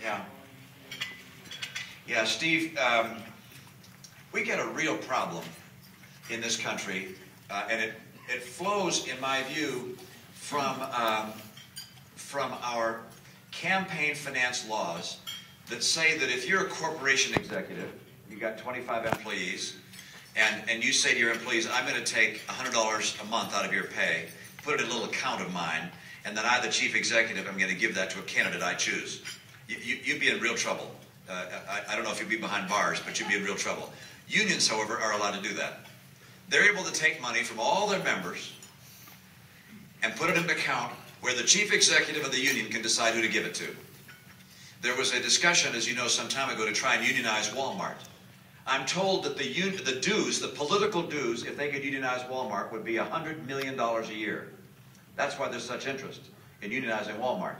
Yeah. Yeah, Steve, we get a real problem in this country, and it flows, in my view, from our campaign finance laws that say that if you're a corporation executive, you've got 25 employees, and you say to your employees, I'm going to take $100 a month out of your pay, put it in a little account of mine, and then I, the chief executive, I'm going to give that to a candidate I choose. You'd be in real trouble. I don't know if you'd be behind bars, but you'd be in real trouble. Unions, however, are allowed to do that. They're able to take money from all their members and put it in an account where the chief executive of the union can decide who to give it to. There was a discussion, as you know, some time ago to try and unionize Walmart. I'm told that the dues, the political dues, if they could unionize Walmart, would be $100 million a year. That's why there's such interest in unionizing Walmart.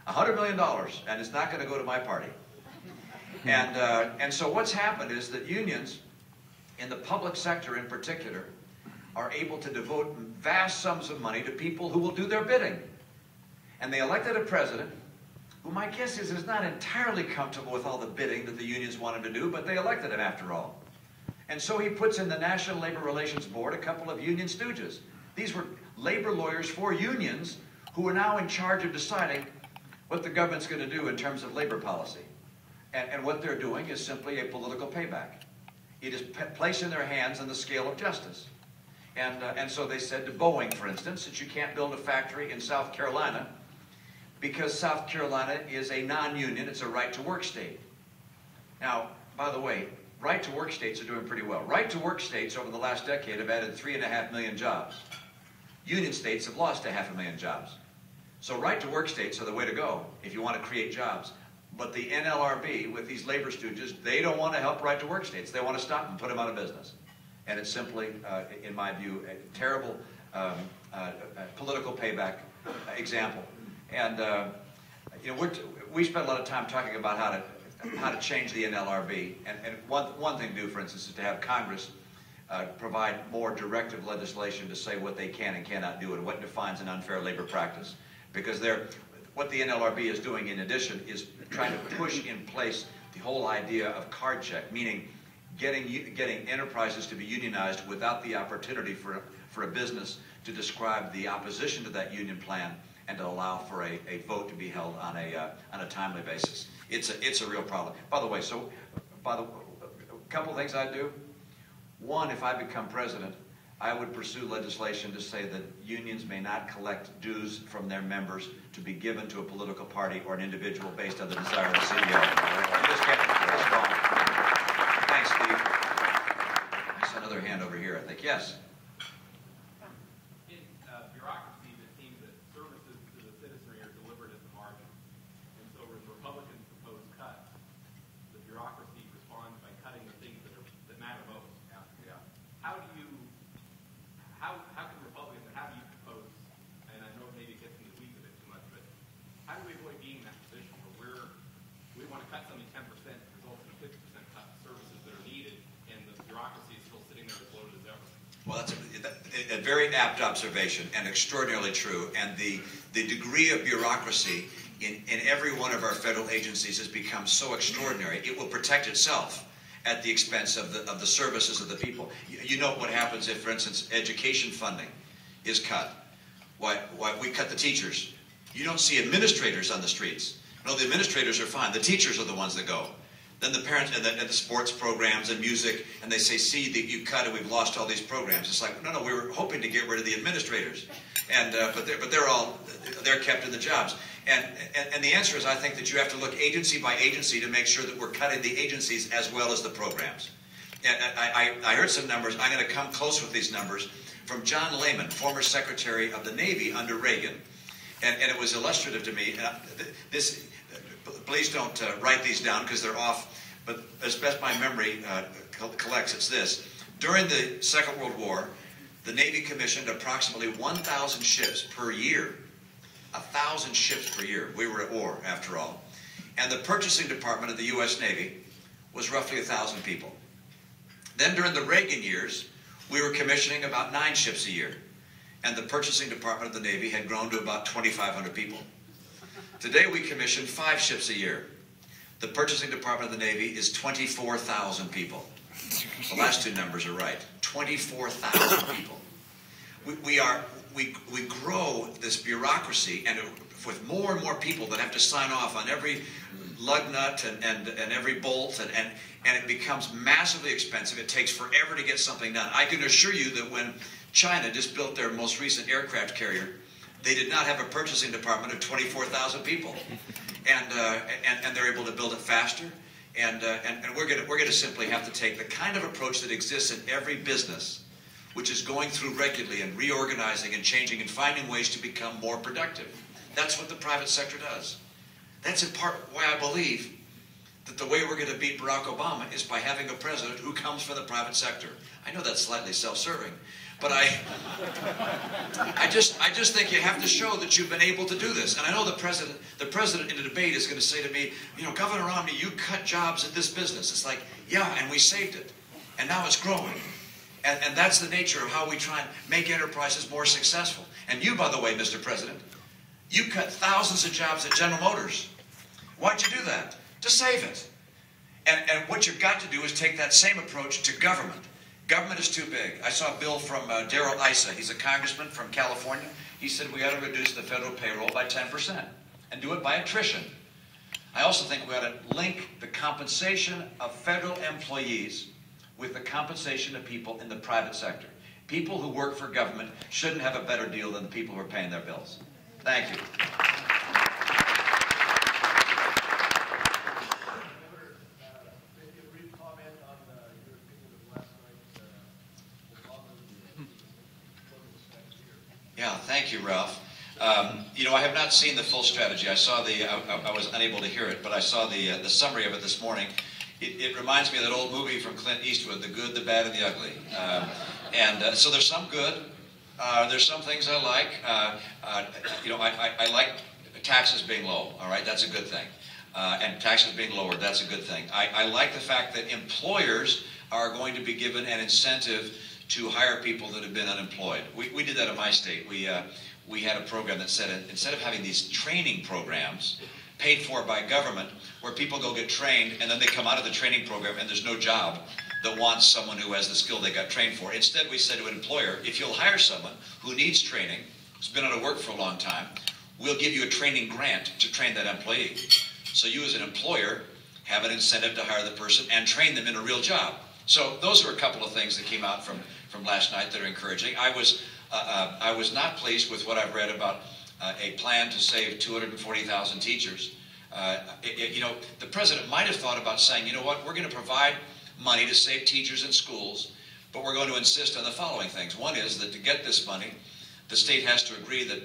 $100 million, and it's not going to go to my party. And so what's happened is that unions, in the public sector in particular, are able to devote vast sums of money to people who will do their bidding. And they elected a president who my guess is not entirely comfortable with all the bidding that the unions want him to do, but they elected him after all. And so he puts in the National Labor Relations Board a couple of union stooges. These were labor lawyers for unions who are now in charge of deciding what the government's going to do in terms of labor policy. And what they're doing is simply a political payback. It is placed in their hands on the scale of justice. And so they said to Boeing, for instance, that you can't build a factory in South Carolina because South Carolina is a non-union, it's a right-to-work state. Now, by the way, right-to-work states are doing pretty well. Right-to-work states over the last decade have added 3.5 million jobs. Union states have lost 500,000 jobs. So right-to-work states are the way to go if you want to create jobs. But the NLRB, with these labor stooges, they don't want to help right-to-work states. They want to stop them, put them out of business. And it's simply, in my view, a terrible political payback example. And you know, we spent a lot of time talking about how to change the NLRB. And one thing to do, for instance, is to have Congress provide more directive legislation to say what they can and cannot do and what defines an unfair labor practice. Because what the NLRB is doing, in addition, is trying to push in place the whole idea of card check, meaning getting enterprises to be unionized without the opportunity for a business to describe the opposition to that union plan and to allow for a vote to be held on a timely basis. It's a real problem. By the way, a couple of things I'd do. One, if I become president, I would pursue legislation to say that unions may not collect dues from their members to be given to a political party or an individual based on the desire of the CEO. You just can't do this wrong. Thanks, Steve. There's another hand over here, I think. Yes? In bureaucracy, it seems that services to the citizenry are delivered at the margin. And so as Republicans propose cuts, the bureaucracy responds by cutting the things that matter most. Yeah. How can Republicans, and how do you propose, and I know maybe it gets in the weeds a bit too much, but how do we avoid being in that position where we want to cut something 10%, results in a 50% cut of services that are needed, and the bureaucracy is still sitting there as loaded as ever? Well, that's a very apt observation and extraordinarily true. And the degree of bureaucracy in every one of our federal agencies has become so extraordinary, it will protect itself at the expense of the services of the people. You know what happens if, for instance, education funding is cut. Why we cut the teachers. You don't see administrators on the streets. No, the administrators are fine. The teachers are the ones that go. Then the parents and the sports programs and music, and they say, see, that you cut and we've lost all these programs. It's like, no, we were hoping to get rid of the administrators. And but they're kept in the jobs. And the answer is, I think that you have to look agency by agency to make sure that we're cutting the agencies as well as the programs. And I heard some numbers. I'm going to come close with these numbers from John Lehman, former Secretary of the Navy under Reagan. And it was illustrative to me. Please don't write these down because they're off. But as best my memory collects, it's this. During the Second World War, the Navy commissioned approximately 1,000 ships per year. 1,000 ships per year. We were at war, after all. And the purchasing department of the U.S. Navy was roughly 1,000 people. Then during the Reagan years, we were commissioning about 9 ships a year. And the purchasing department of the Navy had grown to about 2,500 people. Today we commission 5 ships a year. The purchasing department of the Navy is 24,000 people. The last two numbers are right. 24,000 people. We grow this bureaucracy, and with more and more people that have to sign off on every lug nut and every bolt, and it becomes massively expensive. It takes forever to get something done. I can assure you that when China just built their most recent aircraft carrier, they did not have a purchasing department of 24,000 people, and they're able to build it faster. And we're going to simply have to take the kind of approach that exists in every business, which is going through regularly and reorganizing and changing and finding ways to become more productive. That's what the private sector does. That's in part why I believe that the way we're going to beat Barack Obama is by having a president who comes from the private sector. I know that's slightly self-serving, but I just think you have to show that you've been able to do this. And I know the president in a debate is going to say to me, you know, Governor Romney, you cut jobs at this business. It's like, yeah, and we saved it, and now it's growing. And that's the nature of how we try and make enterprises more successful. And you, by the way, Mr. President, you cut thousands of jobs at General Motors. Why'd you do that? To save it. And what you've got to do is take that same approach to government. Government is too big. I saw a bill from Darrell Issa. He's a congressman from California. He said we ought to reduce the federal payroll by 10% and do it by attrition. I also think we ought to link the compensation of federal employees with the compensation of people in the private sector. People who work for government shouldn't have a better deal than the people who are paying their bills. Thank you. Yeah, thank you, Ralph. You know, I have not seen the full strategy. I saw I was unable to hear it, but I saw the summary of it this morning. It reminds me of that old movie from Clint Eastwood, The Good, the Bad, and the Ugly. So there's some good. There's some things I like. You know, I like taxes being low. All right, that's a good thing. And taxes being lowered, that's a good thing. I like the fact that employers are going to be given an incentive to hire people that have been unemployed. We did that in my state. We had a program that said instead of having these training programs paid for by government, where people go get trained and then they come out of the training program and there's no job that wants someone who has the skill they got trained for. Instead, we said to an employer, if you'll hire someone who needs training, who's been out of work for a long time, we'll give you a training grant to train that employee. So you as an employer have an incentive to hire the person and train them in a real job. So those are a couple of things that came out from last night that are encouraging. I was not pleased with what I've read about a plan to save 240,000 teachers. You know, the president might have thought about saying, you know what, we're going to provide money to save teachers in schools, but we're going to insist on the following things. One is that to get this money, the state has to agree that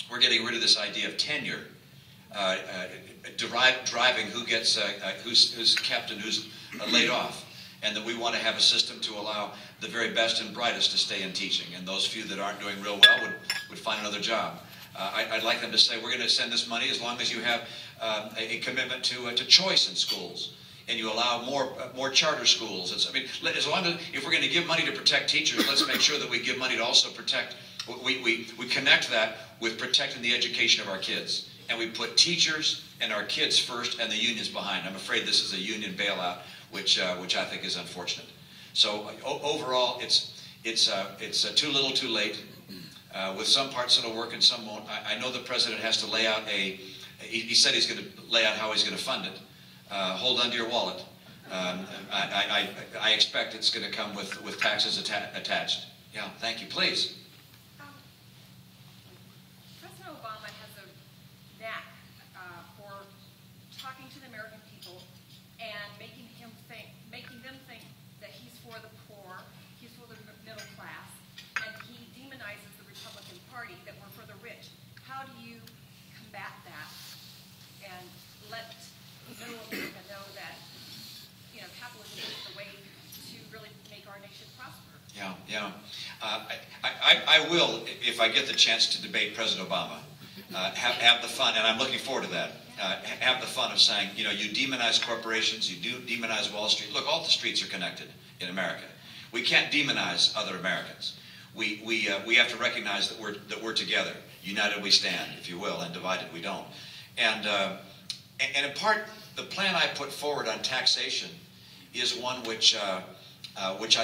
we're getting rid of this idea of tenure, driving who gets, who's kept and who's laid off, and that we want to have a system to allow the very best and brightest to stay in teaching, and those few that aren't doing real well would find another job. I'd like them to say, we're going to send this money as long as you have a commitment to choice in schools, and you allow more charter schools. I mean, as long as, if we're going to give money to protect teachers, let's make sure that we give money to also protect, we connect that with protecting the education of our kids. And we put teachers and our kids first and the unions behind. I'm afraid this is a union bailout, which I think is unfortunate. So overall, it's too little too late. With some parts it'll work and some won't. I know the president has to lay out he said he's going to lay out how he's going to fund it. Hold on to your wallet. I expect it's going to come with taxes attached. Yeah, thank you. Please. President Obama has a knack for talking to the American people and making them think that he's for the poor, he's for the middle class, and he demonizes the Republican Party that we're for the rich. How do you combat that and let middle America know that, you know, capitalism is the way to really make our nation prosper? Yeah, yeah. I will, if I get the chance to debate President Obama, have the fun, and I'm looking forward to that, have the fun of saying, you know, you demonize corporations, you do demonize Wall Street. Look, all the streets are connected in America. We can't demonize other Americans. We have to recognize that we're together. United we stand, if you will, and divided we don't. And And in part, the plan I put forward on taxation is one which I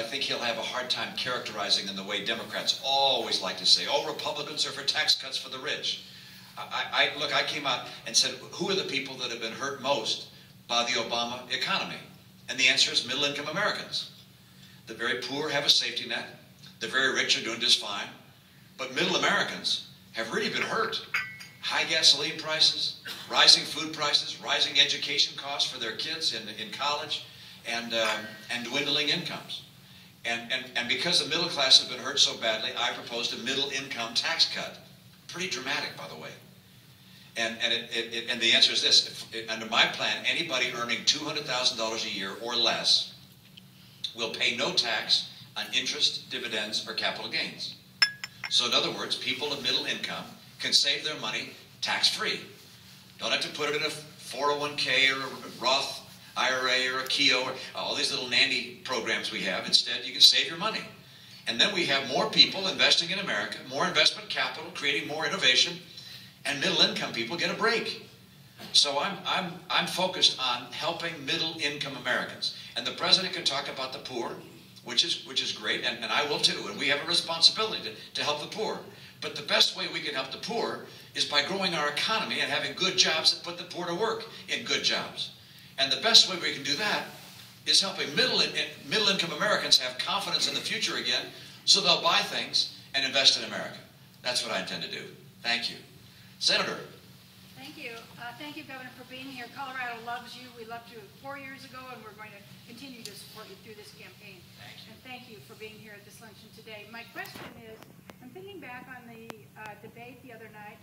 think he'll have a hard time characterizing in the way Democrats always like to say, oh, Republicans are for tax cuts for the rich. Look, I came out and said, who are the people that have been hurt most by the Obama economy? And the answer is middle-income Americans. The very poor have a safety net. The very rich are doing just fine. But middle Americans have really been hurt. High gasoline prices, rising food prices, rising education costs for their kids in college, and dwindling incomes. And because the middle class has been hurt so badly, I proposed a middle income tax cut. Pretty dramatic, by the way. And the answer is this. Under my plan, anybody earning $200,000 a year or less will pay no tax on interest, dividends, or capital gains. So in other words, people of middle income can save their money tax-free. Don't have to put it in a 401k or a Roth IRA or a Keogh or all these little nanny programs we have. Instead, you can save your money. And then we have more people investing in America, more investment capital, creating more innovation, and middle-income people get a break. So I'm focused on helping middle-income Americans. And the president can talk about the poor, which is great, and I will too. And we have a responsibility to help the poor. But the best way we can help the poor is by growing our economy and having good jobs that put the poor to work in good jobs. And the best way we can do that is helping middle-income Americans have confidence in the future again, so they'll buy things and invest in America. That's what I intend to do. Thank you. Senator. Thank you. Thank you, Governor, for being here. Colorado loves you. We loved you 4 years ago, and we're going to continue to support you through this campaign. Thank you. And thank you for being here at this luncheon today. My question is, I'm thinking back on the debate the other night,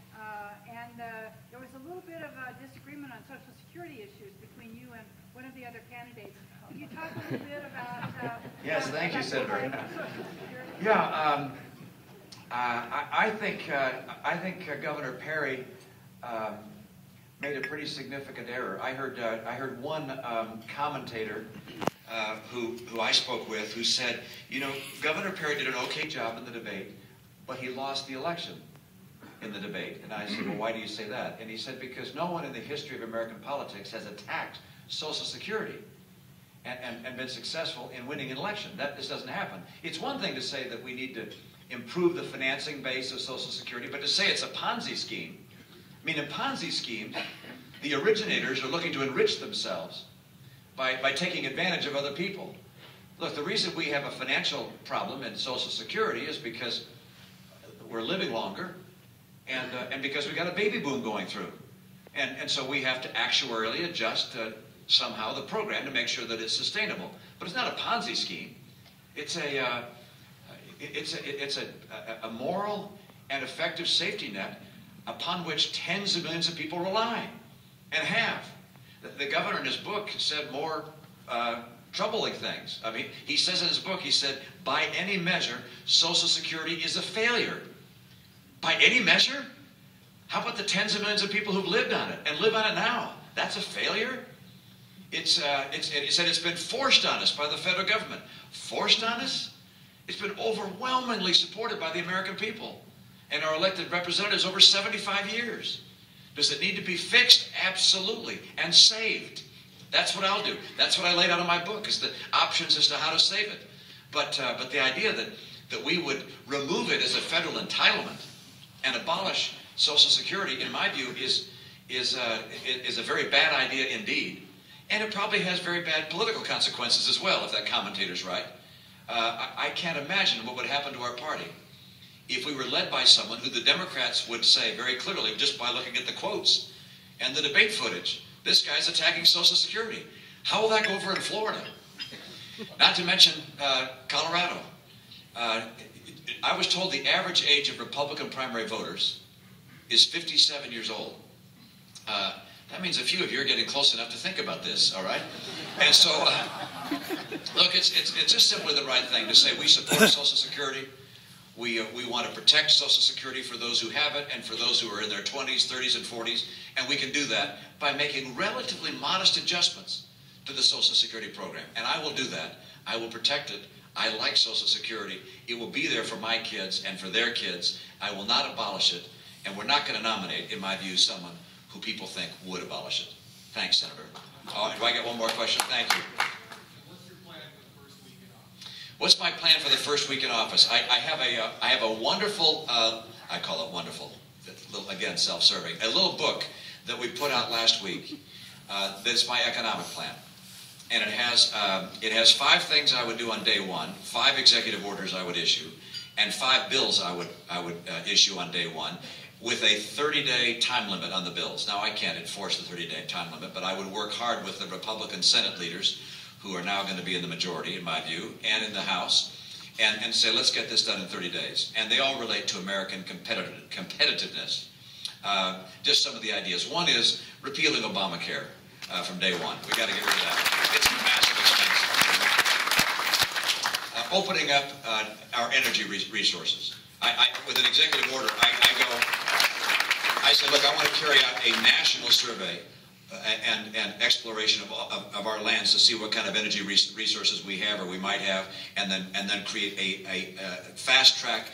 and there was a little bit of a disagreement on Social Security issues between you and one of the other candidates. Could you talk a little bit about... Yes, thank you, Senator. Yeah. I think Governor Perry made a pretty significant error. I heard one commentator who I spoke with who said, you know, Governor Perry did an okay job in the debate, but he lost the election in the debate. And I said, well, why do you say that? And he said, because no one in the history of American politics has attacked Social Security and been successful in winning an election. This doesn't happen. It's one thing to say that we need to improve the financing base of Social Security, but to say it's a Ponzi scheme, I mean, in Ponzi schemes, the originators are looking to enrich themselves by taking advantage of other people. Look, the reason we have a financial problem in Social Security is because we're living longer and because we've got a baby boom going through. And so we have to actuarially adjust somehow the program to make sure that it's sustainable. But it's not a Ponzi scheme. It's a moral and effective safety net upon which tens of millions of people rely and have. The governor in his book said more troubling things. I mean, he says in his book, he said, by any measure, Social Security is a failure. By any measure? How about the tens of millions of people who've lived on it and live on it now? That's a failure? It said it's been forced on us by the federal government. Forced on us? It's been overwhelmingly supported by the American people and our elected representatives over 75 years. Does it need to be fixed? Absolutely. And saved. That's what I'll do. That's what I laid out in my book, is the options as to how to save it. But the idea that we would remove it as a federal entitlement and abolish Social Security, in my view, is a very bad idea indeed. And it probably has very bad political consequences as well, if that commentator's right. I can't imagine what would happen to our party if we were led by someone who the Democrats would say very clearly, just by looking at the quotes and the debate footage, this guy's attacking Social Security. How will that go over in Florida? Not to mention Colorado. I was told the average age of Republican primary voters is 57 years old. That means a few of you are getting close enough to think about this, all right? And so, look, it's just simply the right thing to say we support Social Security. We want to protect Social Security for those who have it and for those who are in their 20s, 30s, and 40s. And we can do that by making relatively modest adjustments to the Social Security program. And I will do that. I will protect it. I like Social Security. It will be there for my kids and for their kids. I will not abolish it. And we're not going to nominate, in my view, someone who people think would abolish it. Thanks, Senator. Oh, do I get one more question? Thank you. What's your plan for the first week in office? What's my plan for the first week in office? I have a wonderful, I call it wonderful, again, self-serving, a little book that we put out last week that's my economic plan. And it has 5 things I would do on day 1, 5 executive orders I would issue, and 5 bills I would issue on day 1, with a 30-day time limit on the bills. Now, I can't enforce the 30-day time limit, but I would work hard with the Republican Senate leaders, who are now going to be in the majority, in my view, and in the House, and say, let's get this done in 30 days. And they all relate to American competitiveness. Just some of the ideas. One is repealing Obamacare from day 1. We got to get rid of that. It's a massive expense. Opening up our energy resources. With an executive order, I said, look, I want to carry out a national survey and exploration of our lands to see what kind of energy resources we have or we might have, and then create a fast-track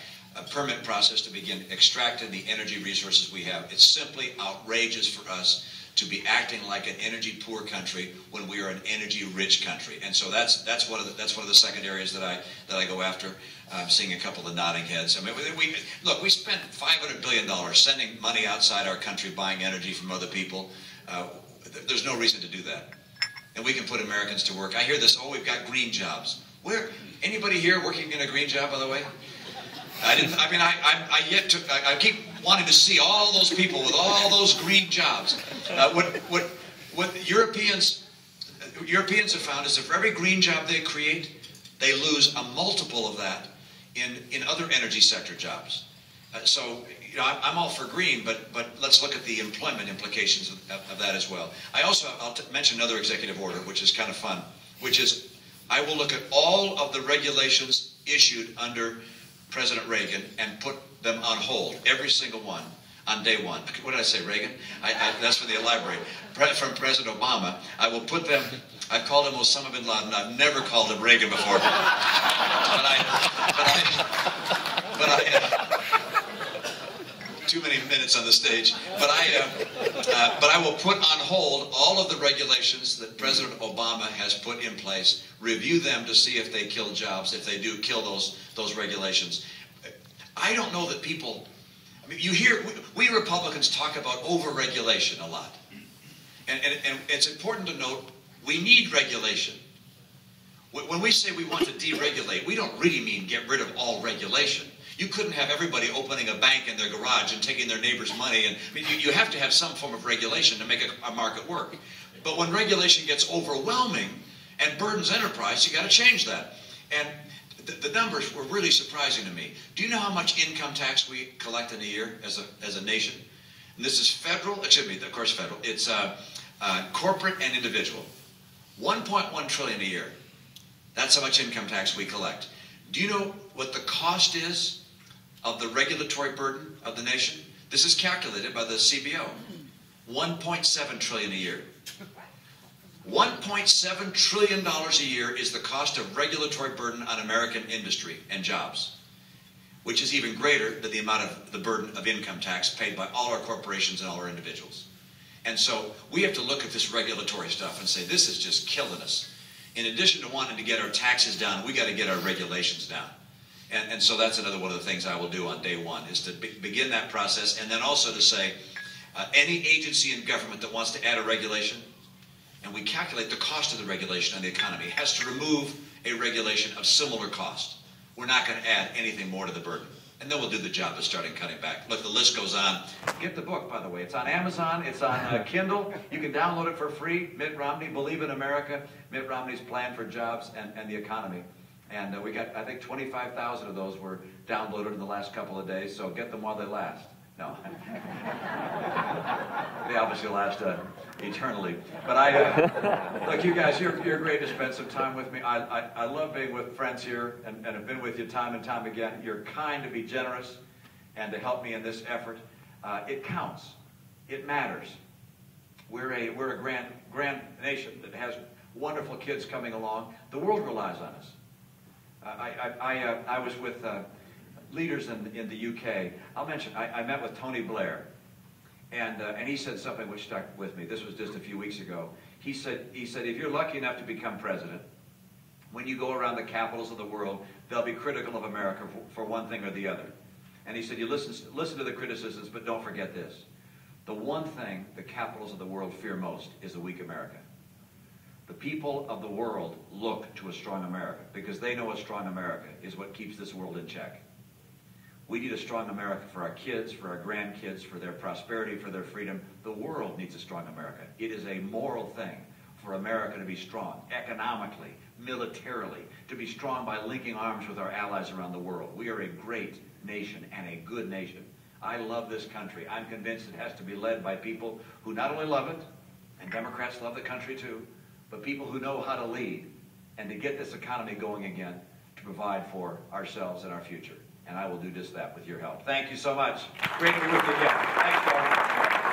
permit process to begin extracting the energy resources we have. It's simply outrageous for us to be acting like an energy-poor country when we are an energy-rich country. And so that's one of the second areas that I go after. I'm seeing a couple of nodding heads. I mean, look, we spent $500 billion sending money outside our country, buying energy from other people. There's no reason to do that. And we can put Americans to work. I hear this, oh, we've got green jobs. Anybody here working in a green job, by the way? I keep wanting to see all those people with all those green jobs. What Europeans have found is that for every green job they create, they lose a multiple of that in other energy sector jobs. So, I'm all for green, but let's look at the employment implications of that as well. I'll mention another executive order, which is kind of fun, which is I will look at all of the regulations issued under President Reagan and put them on hold, every single one, on day 1. What did I say, Reagan? That's for the elaborate. From President Obama, I will put them. I've called him Osama bin Laden. I've never called him Reagan before. Too many minutes on the stage. But I will put on hold all of the regulations that President Obama has put in place, review them to see if they kill jobs, if they do kill those regulations. I don't know that people, you hear, we Republicans talk about over-regulation a lot. And it's important to note, we need regulation. When we say we want to deregulate, we don't really mean get rid of all regulation. You couldn't have everybody opening a bank in their garage and taking their neighbor's money. And you have to have some form of regulation to make a market work. But when regulation gets overwhelming and burdens enterprise, you got to change that. And the numbers were really surprising to me. Do you know how much income tax we collect in a year as a nation? And this is federal, it should be, of course, federal. It's corporate and individual. 1.1 trillion a year. That's how much income tax we collect. Do you know what the cost is of the regulatory burden of the nation? This is calculated by the CBO. $1.7 trillion a year. $1.7 trillion a year is the cost of regulatory burden on American industry and jobs, which is even greater than the amount of the burden of income tax paid by all our corporations and all our individuals. And so we have to look at this regulatory stuff and say, this is just killing us. In addition to wanting to get our taxes down, we got to get our regulations down. And so that's another one of the things I will do on day 1, is to begin that process, and then also to say, any agency in government that wants to add a regulation, and we calculate the cost of the regulation on the economy, has to remove a regulation of similar cost. We're not going to add anything more to the burden. And then we'll do the job of starting cutting back. Look, the list goes on. Get the book, by the way. It's on Amazon. It's on Kindle. You can download it for free. Mitt Romney, Believe in America. Mitt Romney's Plan for Jobs and the Economy. And we got, I think, 25,000 of those were downloaded in the last couple of days. So get them while they last. No. They obviously last eternally. But look, you guys, you're great to spend some time with me. I love being with friends here and have been with you time and time again. You're kind to be generous and to help me in this effort. It counts. It matters. We're a grand nation that has wonderful kids coming along. The world relies on us. I was with leaders in the UK. I'll mention, I met with Tony Blair. And he said something which stuck with me. This was just a few weeks ago. He said, if you're lucky enough to become president, when you go around the capitals of the world, they'll be critical of America for one thing or the other. And he said, you listen to the criticisms, but don't forget this. The one thing the capitals of the world fear most is a weak America. The people of the world look to a strong America because they know a strong America is what keeps this world in check. We need a strong America for our kids, for our grandkids, for their prosperity, for their freedom. The world needs a strong America. It is a moral thing for America to be strong, economically, militarily, to be strong by linking arms with our allies around the world. We are a great nation and a good nation. I love this country. I'm convinced it has to be led by people who not only love it, and Democrats love the country too, but people who know how to lead and to get this economy going again to provide for ourselves and our future. And I will do just that with your help. Thank you so much. Great to be with you again. Thanks, Paul.